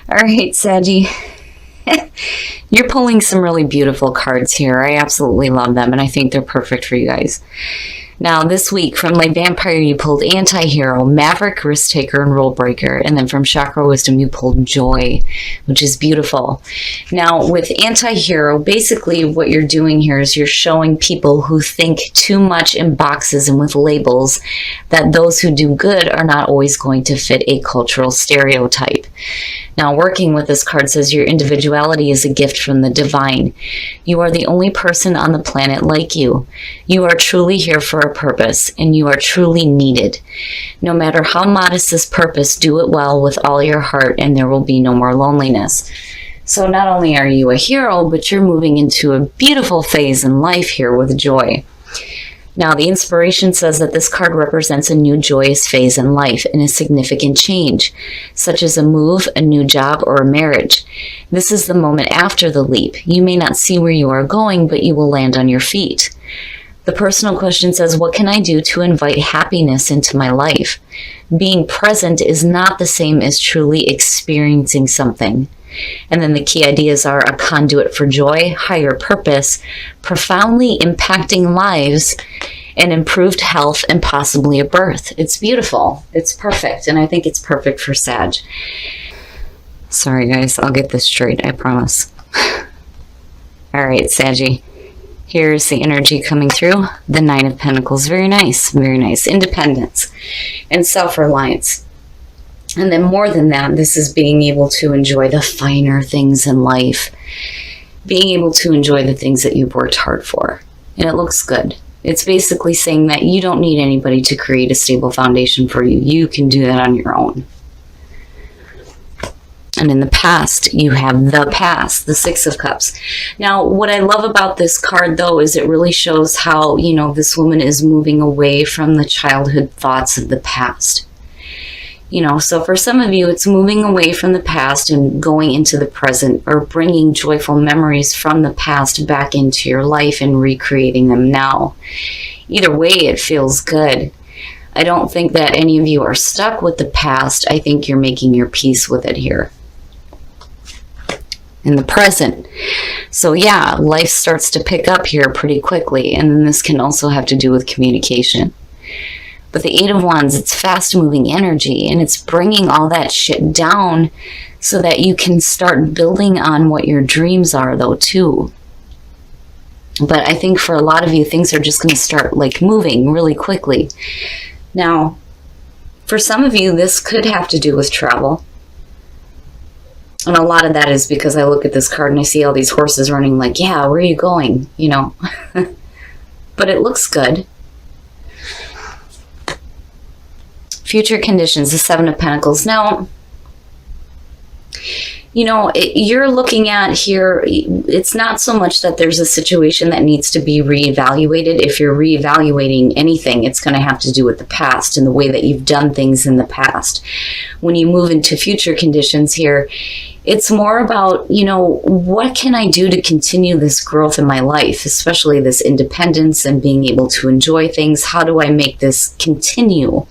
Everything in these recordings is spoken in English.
All right, Saggy. You're pulling some really beautiful cards here. I absolutely love them, and I think they're perfect for you guys. Now, this week, from like Vampire, you pulled Anti-Hero, Maverick, Risk Taker, and Rule Breaker. And then from Chakra Wisdom, you pulled Joy, which is beautiful. Now, with Anti-Hero, basically what you're doing here is you're showing people who think too much in boxes and with labels that those who do good are not always going to fit a cultural stereotype. Now, working with this card says your individuality is a gift from the divine. You are the only person on the planet like you. You are truly here for a purpose, and you are truly needed. No matter how modest this purpose, do it well with all your heart, and there will be no more loneliness. So not only are you a hero, but you're moving into a beautiful phase in life here with Joy. Now, the inspiration says that this card represents a new joyous phase in life and a significant change, such as a move, a new job, or a marriage. This is the moment after the leap. You may not see where you are going, but you will land on your feet. The personal question says, what can I do to invite happiness into my life? Being present is not the same as truly experiencing something. And then the key ideas are a conduit for joy, higher purpose, profoundly impacting lives, and improved health, and possibly a birth. It's beautiful. It's perfect. And I think it's perfect for Sag. Sorry, guys. I'll get this straight. I promise. All right, Saggy. Here's the energy coming through. The Nine of Pentacles. Very nice. Very nice. Independence and self-reliance. And then more than that, this is being able to enjoy the finer things in life. Being able to enjoy the things that you've worked hard for. And it looks good. It's basically saying that you don't need anybody to create a stable foundation for you. You can do that on your own. And in the past, you have the past, the Six of Cups. Now, what I love about this card, though, is it really shows how, you know, this woman is moving away from the childhood thoughts of the past. You know, so for some of you, it's moving away from the past and going into the present, or bringing joyful memories from the past back into your life and recreating them now. Either way, it feels good. I don't think that any of you are stuck with the past. I think you're making your peace with it here in the present. So yeah, life starts to pick up here pretty quickly. And then this can also have to do with communication. But the Eight of Wands, it's fast-moving energy, and it's bringing all that shit down so that you can start building on what your dreams are, though, too. But I think for a lot of you, things are just going to start, like, moving really quickly. Now, for some of you, this could have to do with travel. And a lot of that is because I look at this card and I see all these horses running like, yeah, where are you going? You know. But it looks good. Future conditions, the Seven of Pentacles. Now, you know, you're looking at here, it's not so much that there's a situation that needs to be reevaluated. If you're reevaluating anything, it's going to have to do with the past and the way that you've done things in the past. When you move into future conditions here, it's more about, you know, what can I do to continue this growth in my life, especially this independence and being able to enjoy things? How do I make this continue?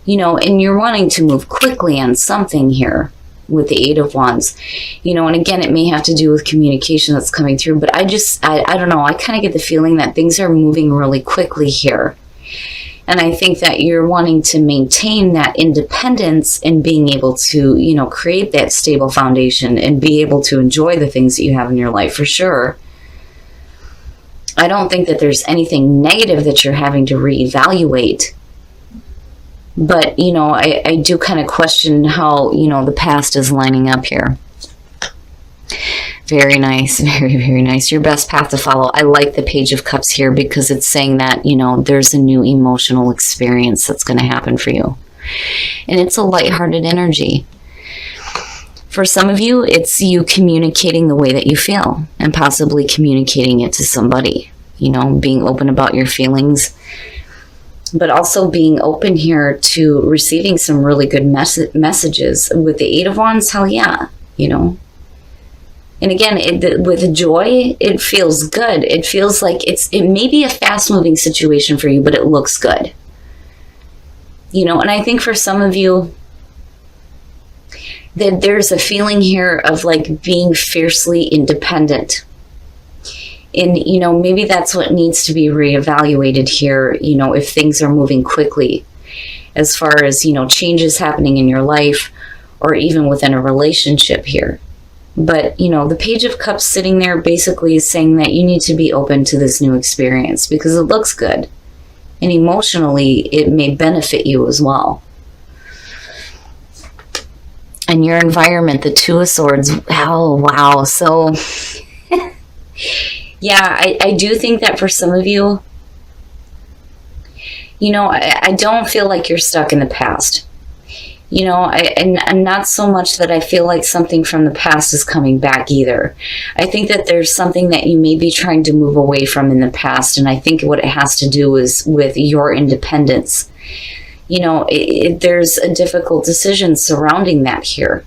You know, and you're wanting to move quickly on something here with the Eight of Wands. You know, and again, it may have to do with communication that's coming through, but I don't know, I kind of get the feeling that things are moving really quickly here. And I think that you're wanting to maintain that independence and being able to, you know, create that stable foundation and be able to enjoy the things that you have in your life for sure. I don't think that there's anything negative that you're having to reevaluate. But, you know, I do kind of question how, you know, the past is lining up here. Very nice. Very, very nice. Your best path to follow. I like the Page of Cups here because it's saying that, you know, there's a new emotional experience that's going to happen for you. And it's a lighthearted energy. For some of you, it's you communicating the way that you feel and possibly communicating it to somebody. You know, being open about your feelings. But also being open here to receiving some really good messages. With the Eight of Wands, hell yeah, you know. And again, with joy, it feels good. It feels like it may be a fast-moving situation for you, but it looks good. You know, and I think for some of you, that there's a feeling here of like being fiercely independent. And, you know, maybe that's what needs to be reevaluated here, you know, if things are moving quickly as far as, you know, changes happening in your life or even within a relationship here. But, you know, the Page of Cups sitting there basically is saying that you need to be open to this new experience because it looks good. And emotionally, it may benefit you as well. And your environment, the Two of Swords, oh, wow. So, yeah, I do think that for some of you, you know, I don't feel like you're stuck in the past. You know, and not so much that I feel like something from the past is coming back either. I think that there's something that you may be trying to move away from in the past, and I think what it has to do is with your independence. You know, there's a difficult decision surrounding that here.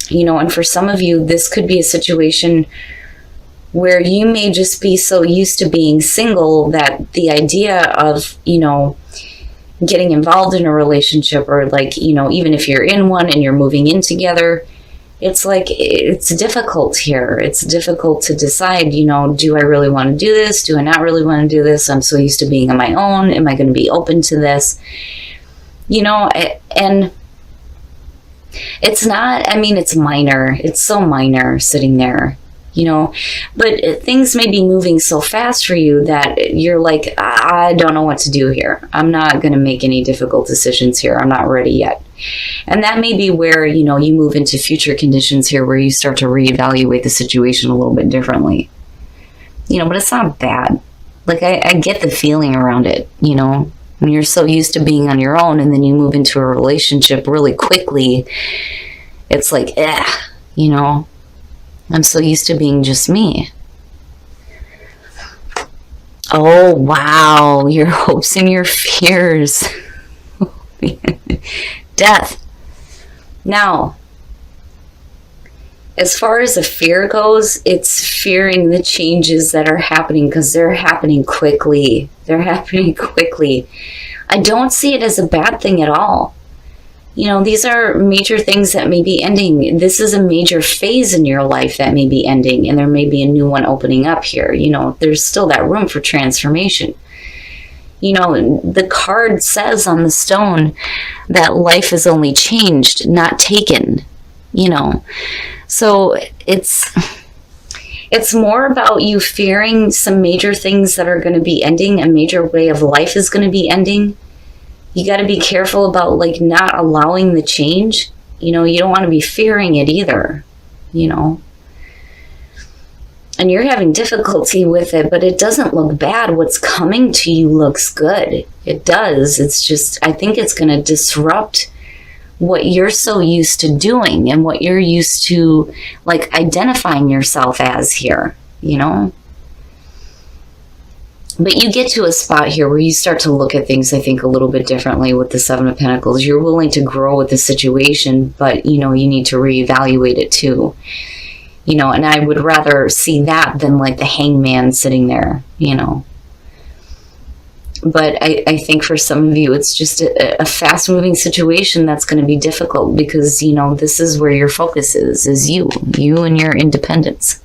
You know, and for some of you, this could be a situation where you may just be so used to being single that the idea of, you know, getting involved in a relationship, or like, you know, even if you're in one and you're moving in together, it's like, it's difficult here. It's difficult to decide, you know, do I really want to do this? Do I not really want to do this? I'm so used to being on my own. Am I going to be open to this? You know, and it's not, I mean, it's minor. It's so minor sitting there. You know, but things may be moving so fast for you that you're like, I don't know what to do here. I'm not going to make any difficult decisions here. I'm not ready yet. And that may be where, you know, you move into future conditions here where you start to reevaluate the situation a little bit differently. You know, but it's not bad. Like, I get the feeling around it, you know, when you're so used to being on your own and then you move into a relationship really quickly, it's like, you know. I'm so used to being just me. Oh, wow. Your hopes and your fears. Death. Now, as far as the fear goes, it's fearing the changes that are happening because they're happening quickly. They're happening quickly. I don't see it as a bad thing at all. You know, these are major things that may be ending. This is a major phase in your life that may be ending, and there may be a new one opening up here. You know, there's still that room for transformation. You know, the card says on the stone that life is only changed, not taken, you know. So it's more about you fearing some major things that are going to be ending. A major way of life is going to be ending. You got to be careful about, like, not allowing the change. You know, you don't want to be fearing it either, you know. And you're having difficulty with it, but it doesn't look bad. What's coming to you looks good. It does. It's just, I think it's going to disrupt what you're so used to doing and what you're used to, like, identifying yourself as here, you know. But you get to a spot here where you start to look at things, I think, a little bit differently with the Seven of Pentacles. You're willing to grow with the situation, but, you know, you need to reevaluate it too. You know, and I would rather see that than like the hangman sitting there, you know. But I think for some of you, it's just a fast-moving situation that's going to be difficult because, you know, this is where your focus is you and your independence.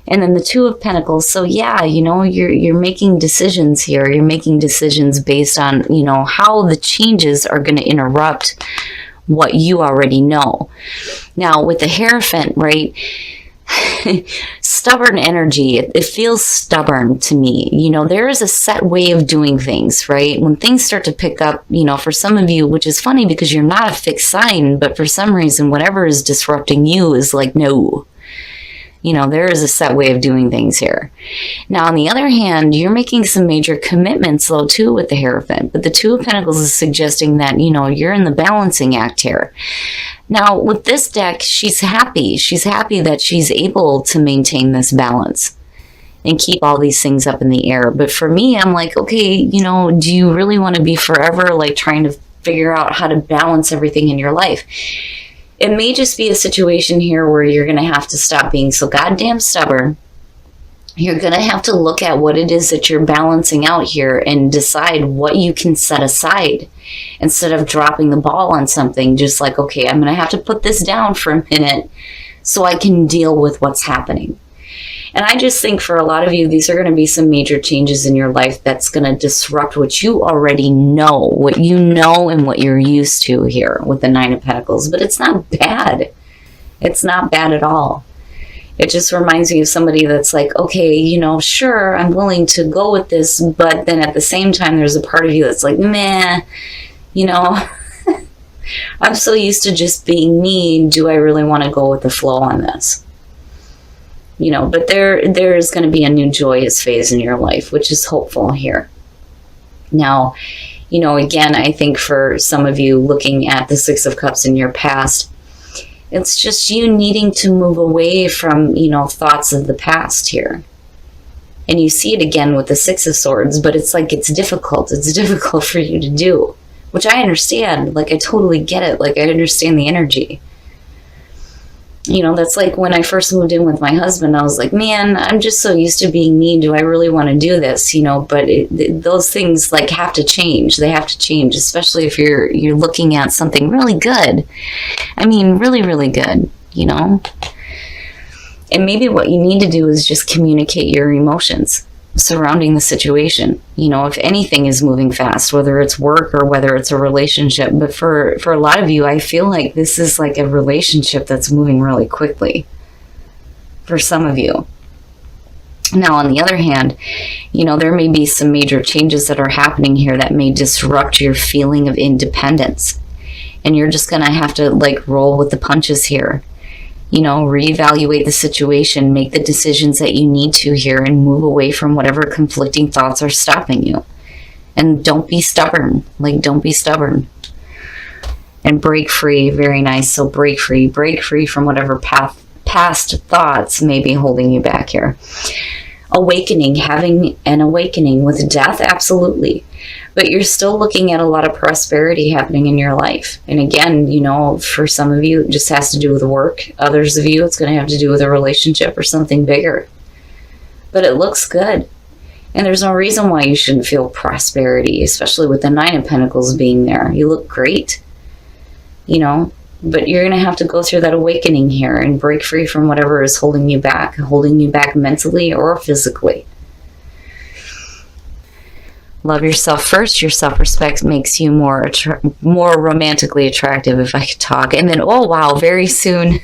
And then the Two of Pentacles. So yeah, you know, you're making decisions here. You're making decisions based on, you know, how the changes are going to interrupt what you already know. Now with the Hierophant, right? Stubborn energy. It feels stubborn to me. You know, there is a set way of doing things, right? When things start to pick up, you know, for some of you, which is funny because you're not a fixed sign, but for some reason, whatever is disrupting you is like, no. You know, there is a set way of doing things here. Now, on the other hand, you're making some major commitments, though, too, with the Hierophant. But the Two of Pentacles is suggesting that, you know, you're in the balancing act here. Now, with this deck, she's happy. She's happy that she's able to maintain this balance and keep all these things up in the air. But for me, I'm like, okay, you know, do you really want to be forever, like, trying to figure out how to balance everything in your life? It may just be a situation here where you're going to have to stop being so goddamn stubborn You're going to have to look at what it is that you're balancing out here and decide what you can set aside instead of dropping the ball on something. Just like, okay, I'm going to have to put this down for a minute so I can deal with what's happening. And I just think for a lot of you, these are going to be some major changes in your life that's going to disrupt what you already know, what you know and what you're used to here with the Nine of Pentacles. But it's not bad. It's not bad at all. It just reminds me of somebody that's like, okay, you know, sure, I'm willing to go with this, but then at the same time, there's a part of you that's like, meh, you know, I'm so used to just being me. Do I really want to go with the flow on this? You know, but there is going to be a new joyous phase in your life, which is hopeful here. Now, you know, again, I think for some of you looking at the Six of Cups in your past, it's just you needing to move away from, you know, thoughts of the past here. And you see it again with the Six of Swords, but it's like it's difficult. It's difficult for you to do, which I understand. Like, I totally get it. Like, I understand the energy. You know, that's like when I first moved in with my husband, I was like, man, I'm just so used to being me. Do I really want to do this? You know, but those things like have to change. They have to change, especially if you're looking at something really good. I mean, really, really good, you know? And maybe what you need to do is just communicate your emotions surrounding the situation. You know, if anything is moving fast, whether it's work or whether it's a relationship. But for a lot of you, I feel like this is like a relationship that's moving really quickly for some of you. Now, on the other hand, you know, there may be some major changes that are happening here that may disrupt your feeling of independence. And you're just going to have to like roll with the punches here. You know, reevaluate the situation, make the decisions that you need to here, and move away from whatever conflicting thoughts are stopping you. And don't be stubborn. Like, don't be stubborn. And break free. Very nice. So break free. Break free from whatever past thoughts may be holding you back here. Awakening. Having an awakening with death. Absolutely. But you're still looking at a lot of prosperity happening in your life. And again, you know, for some of you, it just has to do with work. Others of you, it's going to have to do with a relationship or something bigger. But it looks good. And there's no reason why you shouldn't feel prosperity, especially with the Nine of Pentacles being there. You look great, you know, but you're going to have to go through that awakening here and break free from whatever is holding you back mentally or physically. Love yourself first. Your self-respect makes you more romantically attractive, if I could talk. And then, oh wow, very soon,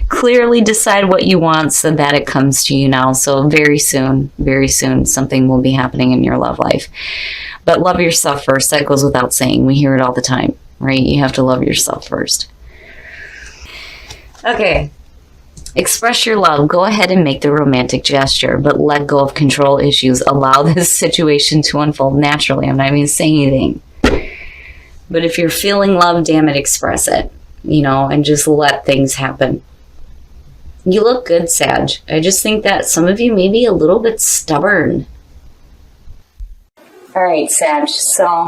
clearly decide what you want so that it comes to you now. So very soon, something will be happening in your love life. But love yourself first. That goes without saying. We hear it all the time, right? You have to love yourself first. Okay. Express your love. Go ahead and make the romantic gesture, but let go of control issues. Allow this situation to unfold naturally. I'm not even saying anything. But if you're feeling love, damn it, express it. You know, and just let things happen. You look good, Sag. I just think that some of you may be a little bit stubborn. All right, Sag. So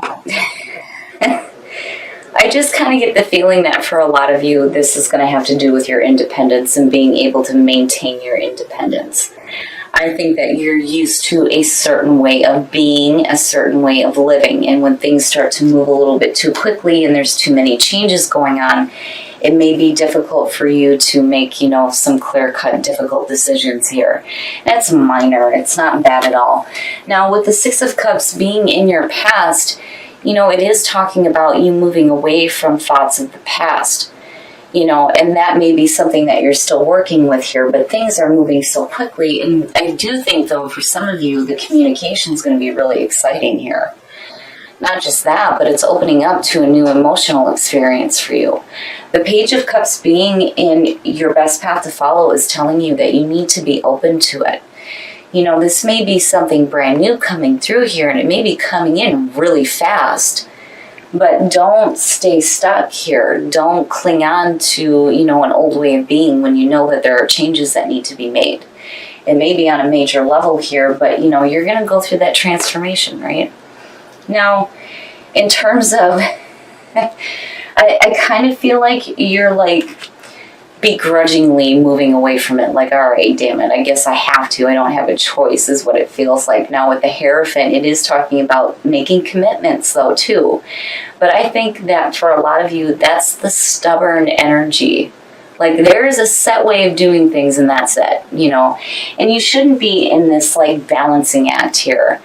I just kind of get the feeling that for a lot of you, this is going to have to do with your independence and being able to maintain your independence. I think that you're used to a certain way of being, a certain way of living. And when things start to move a little bit too quickly and there's too many changes going on, it may be difficult for you to make, you know, some clear-cut, difficult decisions here. That's minor. It's not bad at all. Now, with the Six of Cups being in your past, you know, it is talking about you moving away from thoughts of the past, you know, and that may be something that you're still working with here, but things are moving so quickly. And I do think, though, for some of you, the communication is going to be really exciting here. Not just that, but it's opening up to a new emotional experience for you. The Page of Cups being in your best path to follow is telling you that you need to be open to it. You know, this may be something brand new coming through here, and it may be coming in really fast. But don't stay stuck here. Don't cling on to, you know, an old way of being when you know that there are changes that need to be made. It may be on a major level here, but, you know, you're going to go through that transformation, right? Now, in terms of, I kind of feel like you're like begrudgingly moving away from it, like, all right, damn it, I guess I have to. I don't have a choice, is what it feels like. Now with the Hierophant, it is talking about making commitments, though, too. But I think that for a lot of you, that's the stubborn energy. Like, there is a set way of doing things, and that's it, you know. And you shouldn't be in this, like, balancing act here.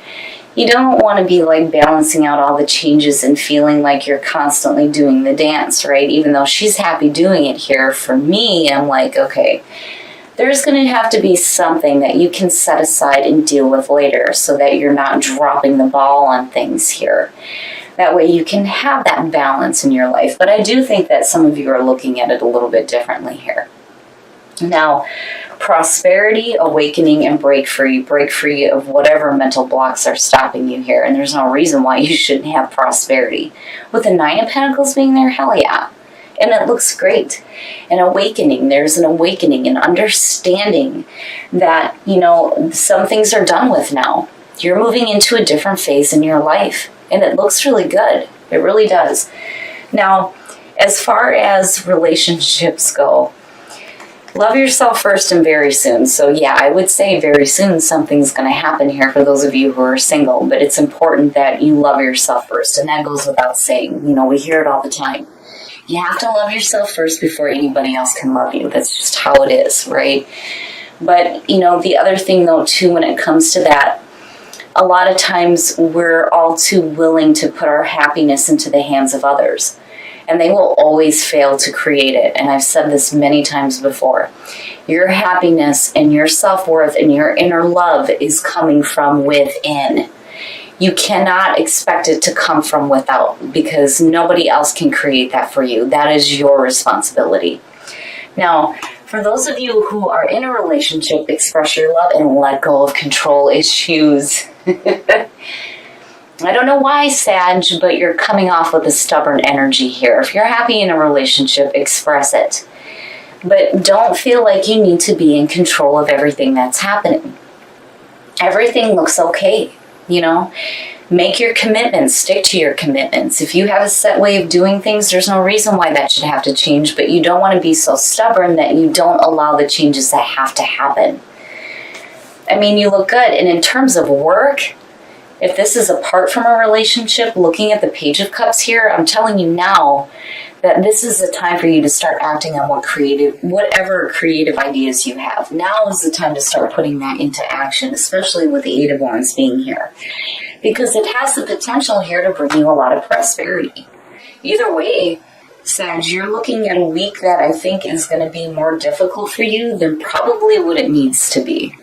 You don't want to be, like, balancing out all the changes and feeling like you're constantly doing the dance, right? Even though she's happy doing it here, for me, I'm like, okay, there's going to have to be something that you can set aside and deal with later so that you're not dropping the ball on things here. That way you can have that balance in your life. But I do think that some of you are looking at it a little bit differently here. Now, prosperity, awakening, and break free of whatever mental blocks are stopping you here. And there's no reason why you shouldn't have prosperity. With the Nine of Pentacles being there, hell yeah. And it looks great. An awakening, there's an awakening, an understanding that, you know, some things are done with now. You're moving into a different phase in your life. And it looks really good. It really does. Now, as far as relationships go, love yourself first and very soon. So yeah, I would say very soon something's going to happen here for those of you who are single. But it's important that you love yourself first. And that goes without saying. You know, we hear it all the time. You have to love yourself first before anybody else can love you. That's just how it is, right? But, you know, the other thing, though, too, when it comes to that, a lot of times we're all too willing to put our happiness into the hands of others. And they will always fail to create it. And I've said this many times before. Your happiness and your self-worth and your inner love is coming from within. You cannot expect it to come from without, because nobody else can create that for you. That is your responsibility. Now, for those of you who are in a relationship, express your love and let go of control issues. I don't know why, Sag, but you're coming off with a stubborn energy here. If you're happy in a relationship, express it. But don't feel like you need to be in control of everything that's happening. Everything looks okay, you know. Make your commitments. Stick to your commitments. If you have a set way of doing things, there's no reason why that should have to change. But you don't want to be so stubborn that you don't allow the changes that have to happen. I mean, you look good. And in terms of work, if this is apart from a relationship, looking at the Page of Cups here, I'm telling you now that this is the time for you to start acting on whatever creative ideas you have. Now is the time to start putting that into action, especially with the Eight of Wands being here. Because it has the potential here to bring you a lot of prosperity. Either way, Sag, you're looking at a week that I think is going to be more difficult for you than probably what it needs to be.